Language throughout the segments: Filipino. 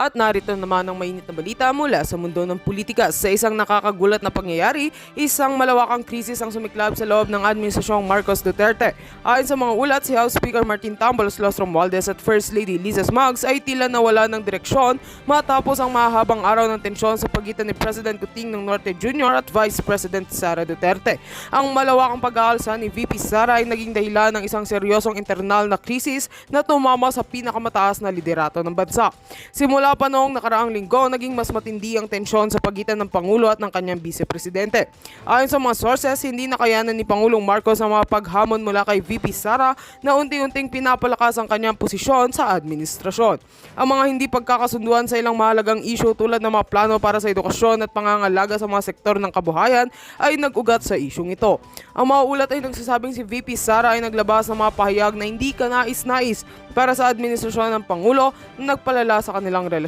At narito naman ang mainit na balita mula sa mundo ng politika. Sa isang nakakagulat na pangyayari, isang malawakang krisis ang sumiklab sa loob ng Administrasyong Marcos Duterte. Ayon sa mga ulat, si House Speaker Martin Tambalos, Los Romualdez at First Lady Liza Smugs ay tila nawala ng direksyon matapos ang mahabang araw ng tensyon sa pagitan ni President Kuting ng Norte Jr. at Vice President Sara Duterte. Ang malawakang pag-aalsa ni VP Sara ay naging dahilan ng isang seryosong internal na krisis na tumama sa pinakamataas na liderato ng bansa. Simula pa noong nakaraang linggo, naging mas matindi ang tensyon sa pagitan ng Pangulo at ng kanyang Vice-Presidente. Ayon sa mga sources, hindi nakayanan ni Pangulong Marcos ang mga paghamon mula kay VP Sara na unti-unting pinapalakas ang kanyang posisyon sa administrasyon. Ang mga hindi pagkakasunduan sa ilang mahalagang issue tulad ng mga plano para sa edukasyon at pangangalaga sa mga sektor ng kabuhayan ay nag-ugat sa isyung ito. Ang mga ulat ay nagsasabing si VP Sara ay naglabas ng mga pahayag na hindi kanais-nais para sa administrasyon ng Pangulo na nagpalala sa kanilang relasyon.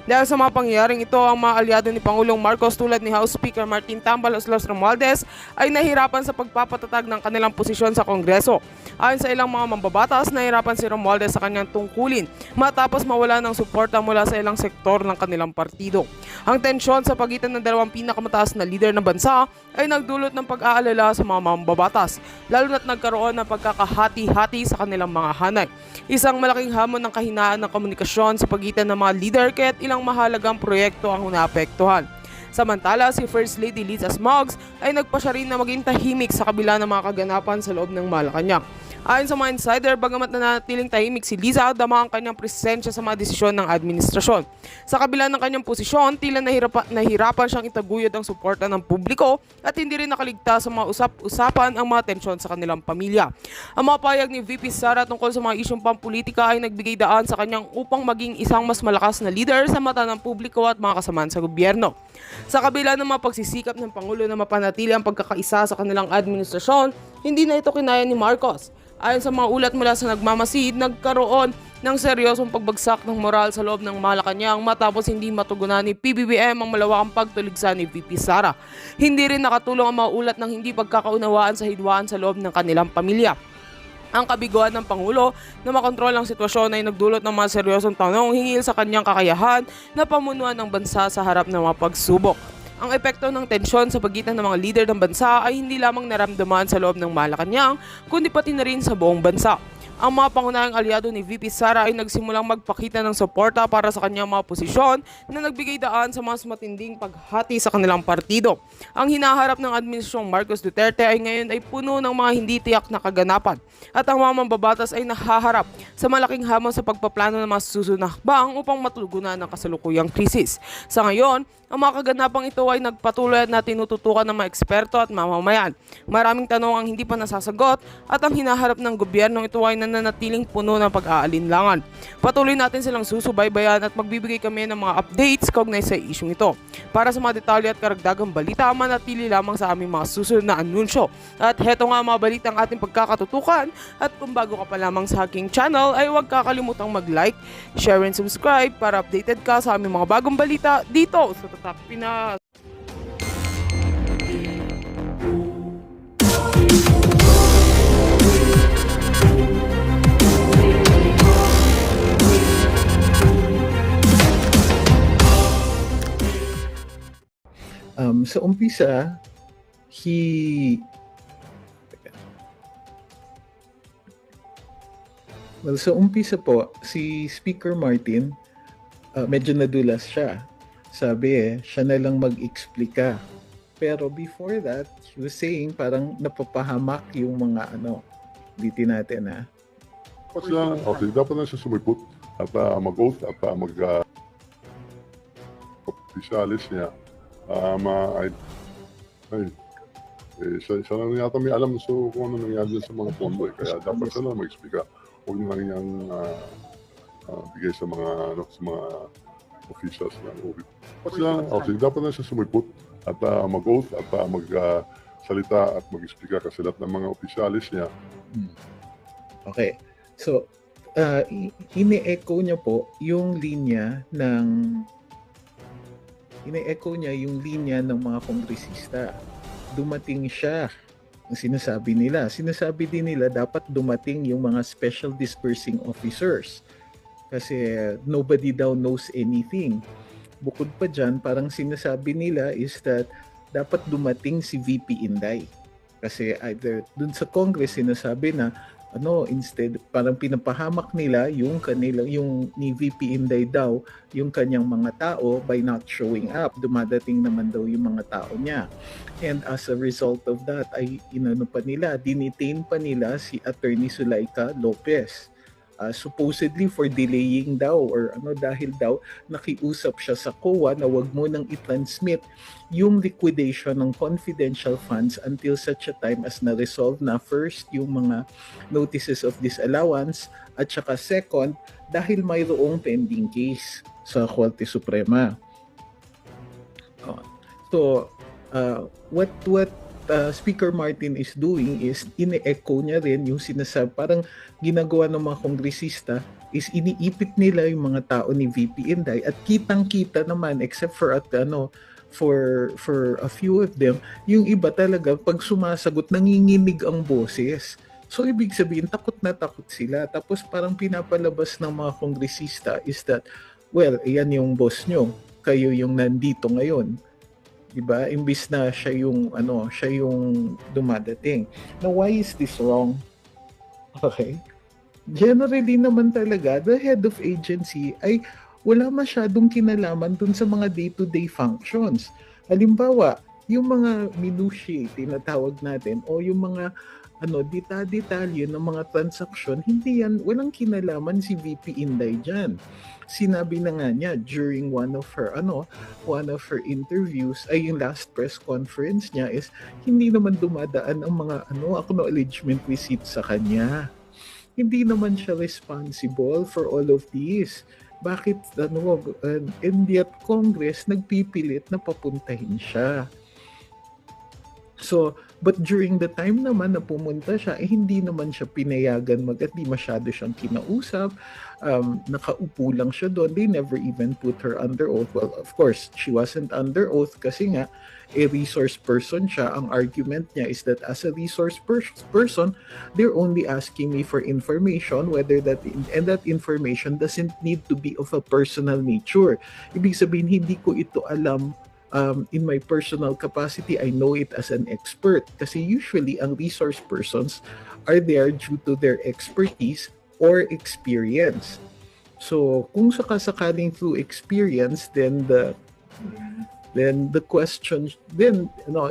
Dahil sa mga pangyayaring ito, ang mga aliado ni Pangulong Marcos tulad ni House Speaker Martin Tambalos, Los Romualdez ay nahirapan sa pagpapatatag ng kanilang posisyon sa Kongreso. Ayon sa ilang mga mambabatas, nahirapan si Romualdez sa kanyang tungkulin matapos mawala ng suporta mula sa ilang sektor ng kanilang partido. Ang tensyon sa pagitan ng dalawang pinakamataas na lider ng bansa ay nagdulot ng pag-aalala sa mga mambabatas, lalo na't nagkaroon ng pagkakahati-hati sa kanilang mga hanay. Isang malaking hamon ng kahinaan ng komunikasyon sa pagitan ng mga lider kaya't ilang mahalagang proyekto ang naapektuhan. Samantala, si First Lady Liza Smugs ay nagpasya rin na maging tahimik sa kabila ng mga kaganapan sa loob ng Malacanang. Ayon sa mga insider, bagamat nanatiling tahimik si Liza, dama ang kanyang presensya sa mga desisyon ng administrasyon. Sa kabila ng kanyang posisyon, tila nahirapan siyang itaguyod ang suporta ng publiko at hindi rin nakaligtas sa mga usap-usapan ang mga tensyon sa kanilang pamilya. Ang mga payag ni VP Sara tungkol sa mga isyong pampolitika ay nagbigay daan sa kanyang upang maging isang mas malakas na leader sa mata ng publiko at mga kasamaan sa gobyerno. Sa kabila ng mga pagsisikap ng Pangulo na mapanatili ang pagkakaisa sa kanilang administrasyon, hindi na ito kinaya ni Marcos. Ayon sa mga ulat mula sa nagmamasid, nagkaroon ng seryosong pagbagsak ng moral sa loob ng Malacanang matapos hindi matugunan ni PBBM ang malawakang pagtuligsa ni VP Sara. Hindi rin nakatulong ang mga ulat ng hindi pagkakaunawaan sa hidwaan sa loob ng kanilang pamilya. Ang kabiguan ng Pangulo na makontrol ang sitwasyon ay nagdulot ng mga seryosong tanong hinggil sa kanyang kakayahan na pamunuan ng bansa sa harap ng mga pagsubok. Ang epekto ng tensyon sa pagitan ng mga lider ng bansa ay hindi lamang naramdaman sa loob ng Malacanang, kundi pati na rin sa buong bansa. Ang mga pangunahing aliado ni VP Sara ay nagsimulang magpakita ng suporta para sa kanyang mga posisyon na nagbigay daan sa mas matinding paghati sa kanilang partido. Ang hinaharap ng Administrasyong Marcos Duterte ay ngayon ay puno ng mga hindi tiyak na kaganapan at ang mga mambabatas ay nahaharap sa malaking hamon sa pagpaplano ng mga susunod na hakbang upang matulugunan ang kasalukuyang krisis. Sa ngayon, ang mga kaganapang ito ay nagpatuloy na tinututukan ng mga eksperto at mamamayan. Maraming tanong ang hindi pa nasasagot at ang hinaharap ng gobyernong ito ay nananatiling puno ng pag-aalinlangan. Patuloy natin silang susubaybayan at magbibigay kami ng mga updates kaugnay sa isyung ito. Para sa mga detalye at karagdagang balita, manatili lamang sa aming mga susunod na anunsyo. At heto nga mga balitang ating pagkakatutukan at kung bago ka pa lamang sa aking channel ay huwag kakalimutang mag-like, share and subscribe para updated ka sa aming mga bagong balita dito sa Tatak Pinas. Sa umpisa, sa umpisa po, si Speaker Martin, medyo nadulas siya. Sabi siya na lang mag-explika. Pero before that, he was saying parang napapahamak yung mga dito natin Okay, dapat na siya sumipot at mag-oath at mag-officialis niya. Siya lang yata may alam kung ano nangyari sa mga pondo. Kaya dapat siya lang mag-explika. Huwag na lang niyang bigay sa mga officials ng OVP. Okay, dapat na siya sumipot at mag-oath at mag-salita at mag-explika kasi lahat ng mga officialis niya. Okay. So, ine-echo niya po yung linya ng mga kongresista. Dumating siya. Ang sinasabi nila din nila dapat dumating yung mga special dispersing officers. Kasi nobody daw knows anything. Bukod pa dyan, parang sinasabi nila is that dapat dumating si VP Inday. Kasi either dun sa Congress sinasabi na instead parang pinapahamak nila yung ni VP Inday daw yung kanyang mga tao by not showing up. Dumadating naman daw yung mga tao niya. And as a result of that ay dinitain pa nila si Attorney Sulaika Lopez. Supposedly for delaying daw or dahil daw nakiusap siya sa COA na wag mo nang i-transmit yung liquidation ng confidential funds until such a time as na-resolve na first yung mga notices of disallowance at saka second dahil mayroong pending case sa Korte Suprema. So, what Speaker Martin is doing is ine-echo niya rin yung sinasabi, parang ginagawa ng mga kongresista is iniipit nila yung mga tao ni VP Inday at kitang-kita naman except for for a few of them, yung iba talaga pag sumasagot nanginginig ang boses. So ibig sabihin takot na takot sila. Tapos parang pinapalabas ng mga kongresista is that, well, iyan yung boss nyo, kayo yung nandito ngayon. Diba? Imbis na siya yung dumadating. Now, why is this wrong? Okay? Generally naman talaga, the head of agency ay wala masyadong kinalaman dun sa mga day-to-day functions. Halimbawa, yung mga minutiae, tinatawag natin, o yung mga detalye ng mga transaksyon, walang kinalaman si VP Inday dyan. Sinabi na nga niya during one of her interviews ay yung last press conference niya is hindi naman dumadaan ang mga acknowledgement receipts sa kanya. Hindi naman siya responsible for all of this. Bakit and yet Congress nagpipilit na papuntahin siya. So, but during the time naman na pumunta siya, hindi naman siya pinayagan hindi masyado siyang kinausap. Nakaupo lang siya doon. They never even put her under oath. Well, of course, she wasn't under oath kasi nga, a resource person siya. Ang argument niya is that as a resource person, they're only asking me for information, and that information doesn't need to be of a personal nature. Ibig sabihin, hindi ko ito alam in my personal capacity. I know it as an expert kasi usually ang resource persons are there due to their expertise or experience. So kung sakasakaling through experience, then the question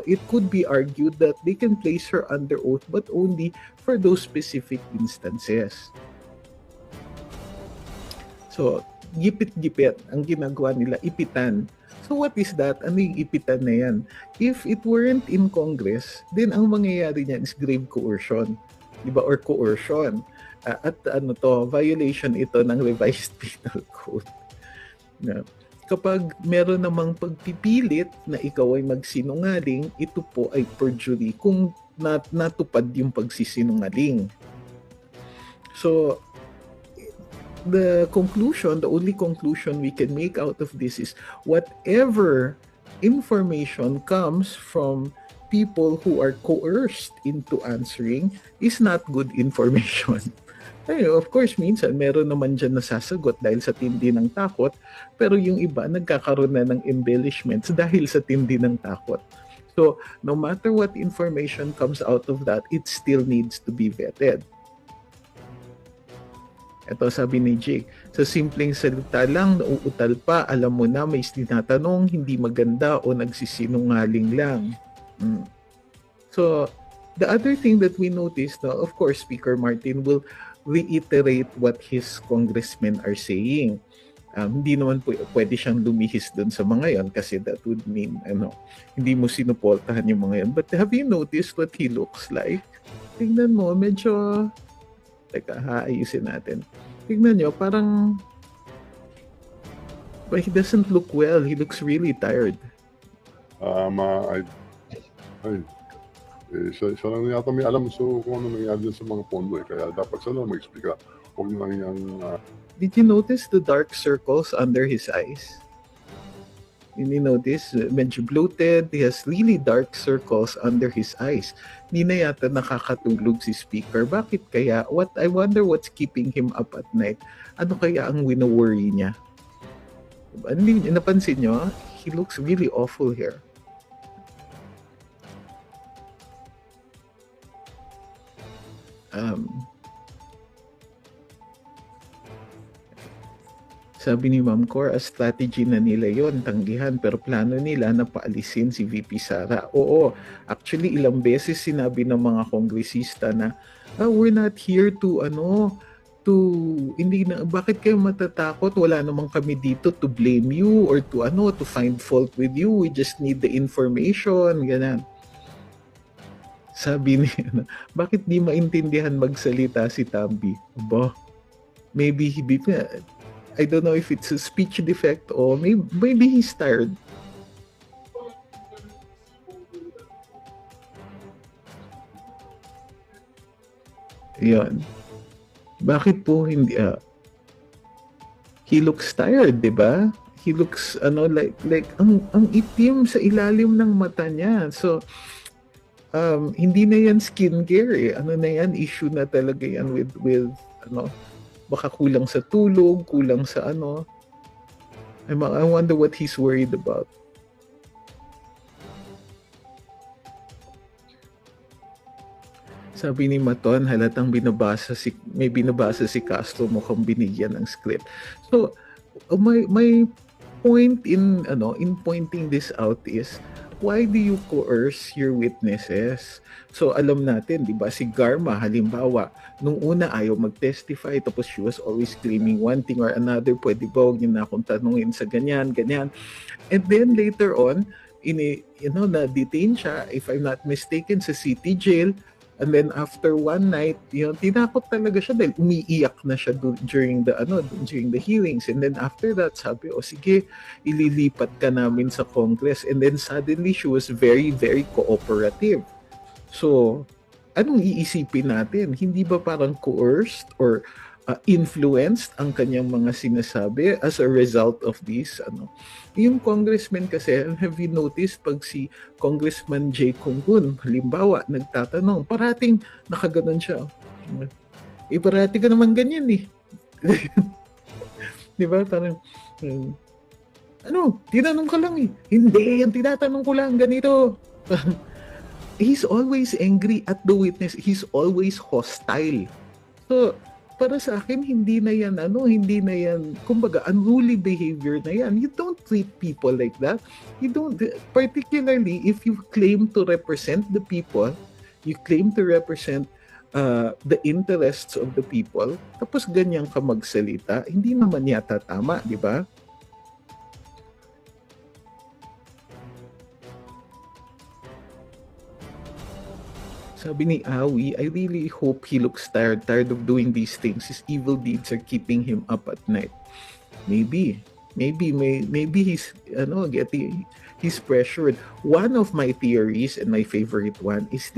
it could be argued that they can place her under oath but only for those specific instances. So gipit-gipit ang ginagawa nila, ipitan. So what is that? Ano yung ipitan na yan? If it weren't in Congress, then ang mangyayari niyan is grave coercion. Diba? Or coercion. At violation ito ng revised penal code. Kapag meron namang pagpipilit na ikaw ay magsinungaling, ito po ay perjury kung natupad yung pagsisinungaling. So, the only conclusion we can make out of this is whatever information comes from people who are coerced into answering is not good information. Of course, minsan meron naman dyan nasasagot dahil sa tindi ng takot, pero yung iba nagkakaroon na ng embellishments dahil sa tindi ng takot. So, no matter what information comes out of that, it still needs to be vetted. Ito sabi ni Jake, sa simpleng salita lang, nauutal pa, alam mo na may tinatanong, hindi maganda o nagsisinungaling lang. So, the other thing that we noticed, of course, Speaker Martin will reiterate what his congressmen are saying. Hindi naman pwede siyang lumihis dun sa mga yon kasi that would mean, hindi mo sinuportahan yung mga yon. But have you noticed what he looks like? Tingnan mo, medyo... Teka, haayusin natin. Tignan nyo, parang... But he doesn't look well. He looks really tired. Siya lang yata may alam kung ano nangyari sa mga pondo kaya dapat siya lang mag-explica. Huwag lang yung... Did you notice the dark circles under his eyes? Ini-notice, medyo bloated, he has really dark circles under his eyes. Hindi na yata nakakatulog si Speaker. Bakit kaya? I wonder what's keeping him up at night. Ano kaya ang wino-worry niya? Hindi, napansin nyo? He looks really awful here. Sabi ni Ma'am Cor, a strategy na nila yon, tanggihan, pero plano nila na paalisin si VP Sara. Oo, actually ilang beses sinabi ng mga kongresista na, we're not here to, bakit kayo matatakot? Wala namang kami dito to blame you or to find fault with you. We just need the information, ganun. Sabi niya, bakit di maintindihan magsalita si Tambi? Ba, maybe I don't know if it's a speech defect or maybe he's tired. Yan. Bakit po hindi he looks tired, 'di ba? He looks like ang itim sa ilalim ng mata niya. So hindi na yan skincare eh. Ano na yan, issue na talaga yan with baka kulang sa tulog, kulang sa I wonder what he's worried about. Sabi ni Maton, halatang may binabasa si Castro, mukhang binigyan ng script. So, my point in pointing this out is, why do you coerce your witnesses? So alam natin, di ba, si Garma halimbawa, nung una ayaw mag-testify, tapos she was always claiming one thing or another, pwede ba huwag niyo na akong tanungin sa ganyan. And then later on, na-detain siya, if I'm not mistaken, sa city jail. And then after one night, tinakot talaga siya dahil umiiyak na siya during the hearings. And then after that, sabi, sige, ililipat ka namin sa Congress. And then suddenly, she was very, very cooperative. So, anong iisipin natin? Hindi ba parang coerced or influenced ang kanyang mga sinasabi as a result of this? Yung congressman kasi, have you noticed pag si Congressman Jay Conggun, halimbawa, nagtatanong, parating nakaganon siya. Parati ka naman ganyan eh. Di ba? Parang, tinanong ka lang eh. Hindi, yung tinatanong ko lang, ganito. He's always angry at the witness. He's always hostile. So, para sa akin, hindi na yan, kumbaga, unruly behavior na yan. You don't treat people like that. You don't, particularly if you claim to represent the people, you claim to represent the interests of the people, tapos ganyan ka magsalita, hindi naman yata tama, di ba? Sabi ni Awi, I really hope he looks tired of doing these things. His evil deeds are keeping him up at night. Maybe he's pressured. One of my theories, and my favorite one, is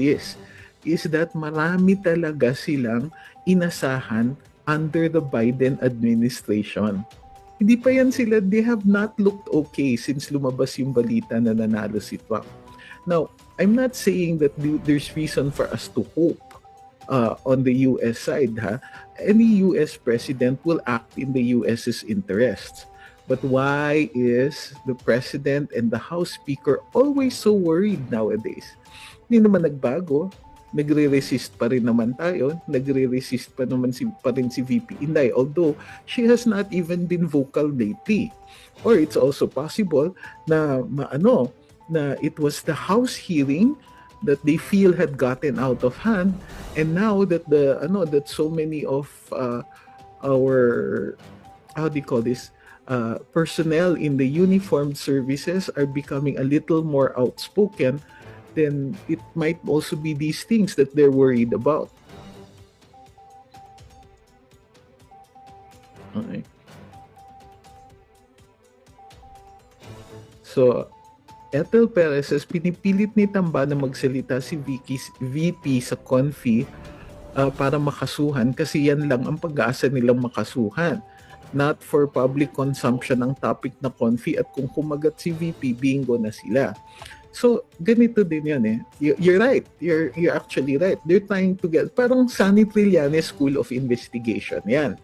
that marami talaga silang inasahan under the Biden administration. Hindi pa yan sila, they have not looked okay since lumabas yung balita na nanalo si Trump. Now, I'm not saying that there's reason for us to hope on the U.S. side. Any U.S. president will act in the U.S.'s interests. But why is the president and the House Speaker always so worried nowadays? Hindi naman nagbago. Nagre-resist pa rin naman tayo. Nagre-resist pa rin si VP Inday. Although, she has not even been vocal lately. Or it's also possible na na it was the House hearing that they feel had gotten out of hand, and now that that so many of our personnel in the uniformed services are becoming a little more outspoken, then it might also be these things that they're worried about. Okay. So, Ethel Perez says, pinipilit ni Tamba na magsalita si VP sa Confi para makasuhan kasi yan lang ang pag-asa nilang makasuhan. not for public consumption ang topic na confi at kung kumagat si VP, bingo na sila. So, ganito din yan eh. You're right. You're actually right. They're trying to get, parang Sunny Trillanes School of Investigation. Yan.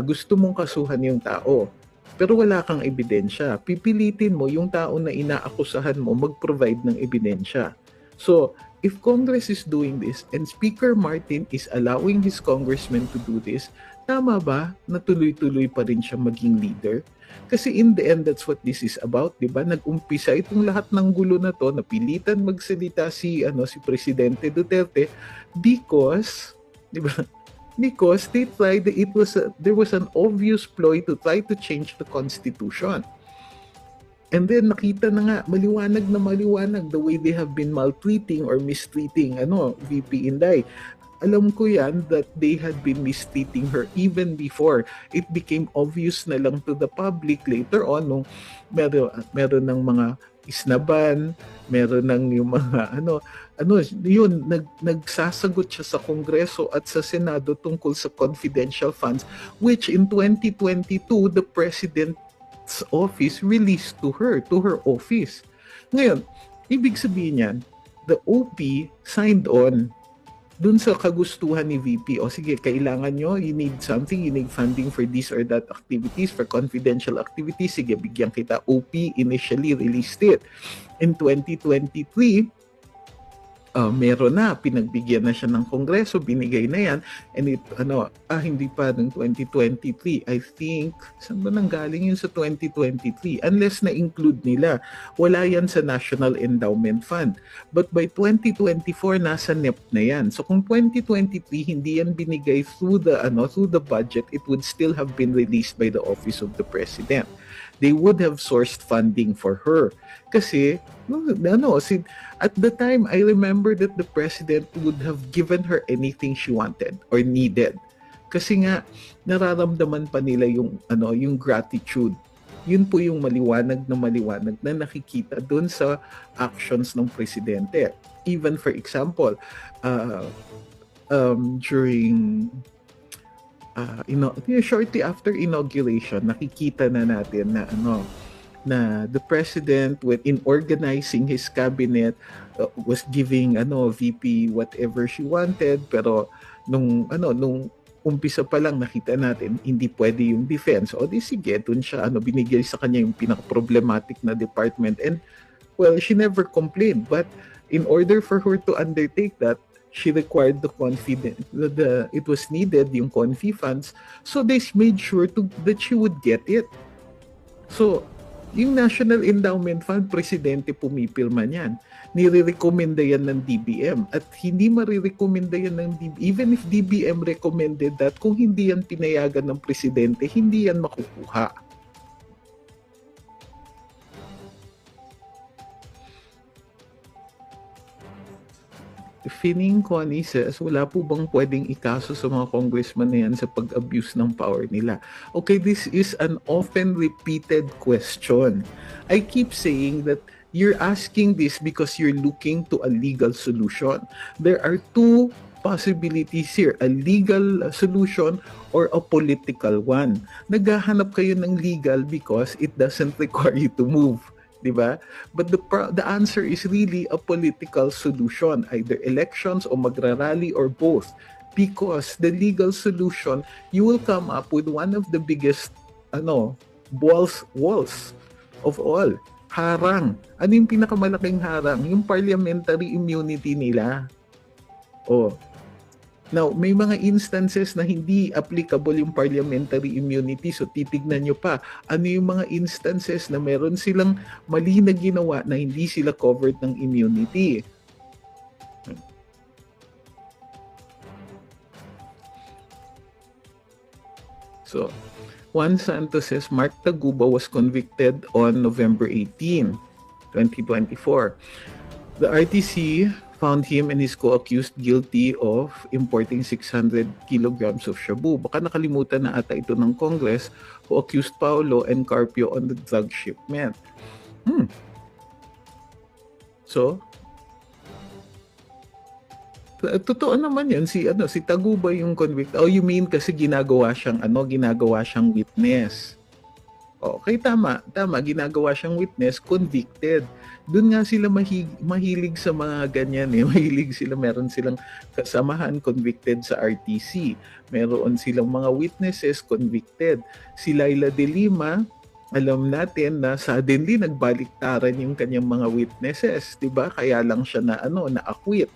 Gusto mong kasuhan yung tao, pero wala kang ebidensya. Pipilitin mo yung tao na inaakusahan mo mag-provide ng ebidensya. So, if Congress is doing this and Speaker Martin is allowing his congressmen to do this, tama ba na tuloy-tuloy pa rin siya maging leader? Kasi in the end, that's what this is about, di ba? Nag-umpisa itong lahat ng gulo na to, napilitan magsalita si Presidente Duterte because, di ba? Because they tried, there was an obvious ploy to try to change the Constitution. And then nakita na nga, maliwanag na maliwanag the way they have been maltreating or mistreating VP Inday. Alam ko yan that they had been mistreating her even before. It became obvious na lang to the public later on nung meron ng mga isnaban, meron ng yung mga nagsasagot siya sa Kongreso at sa Senado tungkol sa confidential funds which in 2022 the President's office released to her office. Ngayon, ibig sabihin yan, the OP signed on dun sa kagustuhan ni VP. O sige, kailangan nyo, you need something, you need funding for this or that activities, for confidential activities, sige, bigyan kita. OP initially released it. In 2023, meron na, pinagbigyan na siya ng Kongreso, binigay na yan, and hindi pa ng 2023, I think, saan ba nanggaling yun sa 2023? Unless na-include nila, wala yan sa National Endowment Fund. But by 2024, nasa NEP na yan. So kung 2023, hindi yan binigay through the budget, it would still have been released by the Office of the President. They would have sourced funding for her. Kasi, at the time, I remember that the president would have given her anything she wanted or needed. Kasi nga, nararamdaman pa nila yung gratitude. Yun po yung maliwanag na nakikita doon sa actions ng presidente. Even for example, during shortly after inauguration, nakikita na natin na the president in organizing his cabinet was giving VP whatever she wanted, pero nung umpisa pa lang nakita natin hindi pwede yung defense. O di sige, dun siya binigay sa kanya yung pinaka-problematic na department, and well, she never complained, but in order for her to undertake that, she required it was needed, yung confi funds, so they made sure that she would get it. So, yung National Endowment Fund, presidente pumipirma niyan. Nire-recommenda yan ng DBM. At hindi marirekomenda yan ng DBM. Even if DBM recommended that, kung hindi yan pinayagan ng presidente, hindi yan makukuha. Fining Connie says, wala po bang pwedeng ikaso sa mga congressman na yan sa pag-abuse ng power nila? Okay, this is an often repeated question. I keep saying that you're asking this because you're looking to a legal solution. There are two possibilities here, a legal solution or a political one. Naghahanap kayo ng legal because it doesn't require you to move. Diba? But the answer is really a political solution, either elections o magrarally or both. Because the legal solution, you will come up with one of the biggest walls of all. Harang. Ano yung pinakamalaking harang? Yung parliamentary immunity nila. Now, may mga instances na hindi applicable yung parliamentary immunity. So, titignan nyo pa. Ano yung mga instances na meron silang mali na ginawa na hindi sila covered ng immunity. So, Juan Santos says, Mark Taguba was convicted on November 18, 2024. The RTC found him and his co-accused guilty of importing 600 kilograms of shabu. Baka nakalimutan na ata ito ng Congress who accused Paolo and Carpio on the drug shipment. So, Totoo naman 'yun, si Taguba yung convict. Oh, you mean kasi ginagawa siyang witness. Okay, tama, ginagawa siyang witness, convicted. Doon nga sila mahilig sa mga ganyan eh. Mahilig sila, meron silang kasamahan convicted sa RTC. Meron silang mga witnesses convicted. Si Laila de Lima, alam natin na suddenly nagbaliktaran yung kanyang mga witnesses, 'di ba? Kaya lang siya na acquit.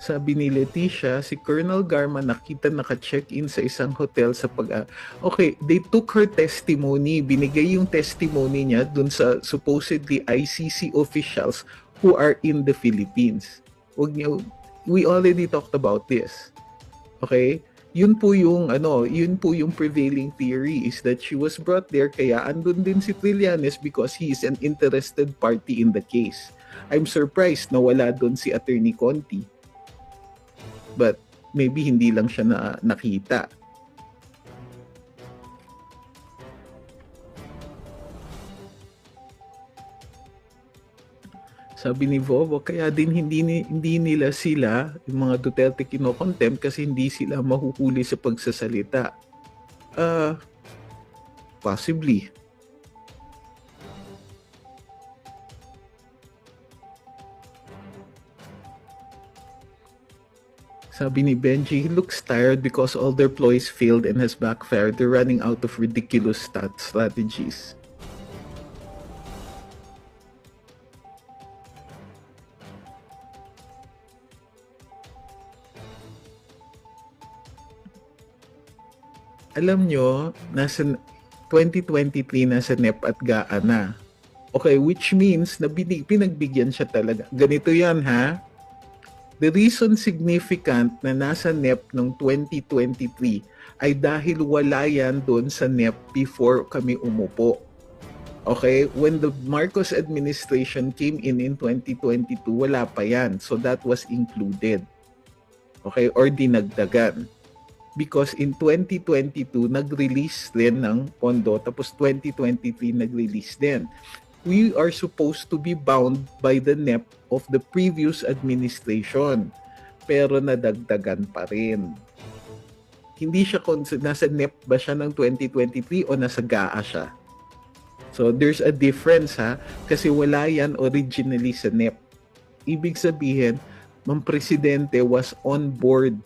Sabi ni Leticia, si Colonel Garma nakita naka-check-in sa isang hotel sa Okay, they took her testimony. Binigay yung testimony niya dun sa supposedly ICC officials who are in the Philippines. We already talked about this. Okay? Yun po yung prevailing theory is that she was brought there kaya andun din si Trillanes because he is an interested party in the case. I'm surprised na wala doon si Attorney Conti. But maybe hindi lang siya nakita. Sabi ni Vovo, kaya din hindi nila sila, yung mga Duterte kino-contempt kasi hindi sila mahuhuli sa pagsasalita. Possibly. Sabi ni Benji, he looks tired because all their ploys failed and has backfired. They're running out of ridiculous strategies. Alam nyo, nasa 2023 nasa NEP at GAA na. Okay, which means na pinagbigyan siya talaga. Ganito yan ha. The reason significant na nasa NEP noong 2023 ay dahil wala yan doon sa NEP before kami umupo. Okay? When the Marcos administration came in 2022, wala pa yan. So that was included. Okay? Or dinagdagan. Because in 2022, nag-release din ng pondo, tapos 2023 nag-release din. We are supposed to be bound by the NEP of the previous administration. Pero nadagdagan pa rin. Hindi siya nasa NEP ba siya ng 2023 o nasa GAA siya? So there's a difference ha, kasi wala yan originally sa NEP. Ibig sabihin, Mang Presidente was on board.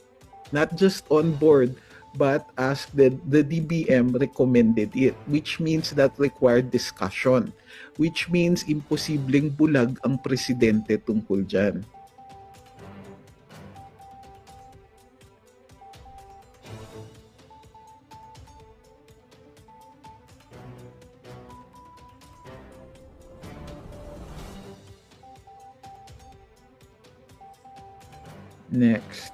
Not just on board, but as the DBM recommended it, which means that required discussion, which means imposibleng bulag ang presidente tungkol dyan. Next.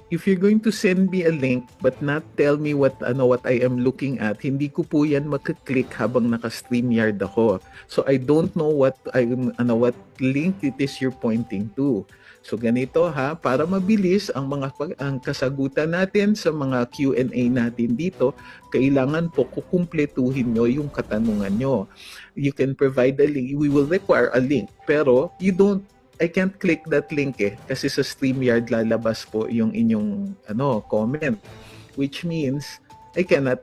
If you're going to send me a link but not tell me what I am looking at, hindi ko po yan makiklik habang naka-StreamYard ako. So I don't know what link it is you're pointing to. So ganito ha, para mabilis ang kasagutan natin sa mga Q&A natin dito, kailangan po kukumpletuhin nyo yung katanungan nyo. You can provide a link, we will require a link, pero I can't click that link kasi sa StreamYard lalabas po yung inyong comment, which means I cannot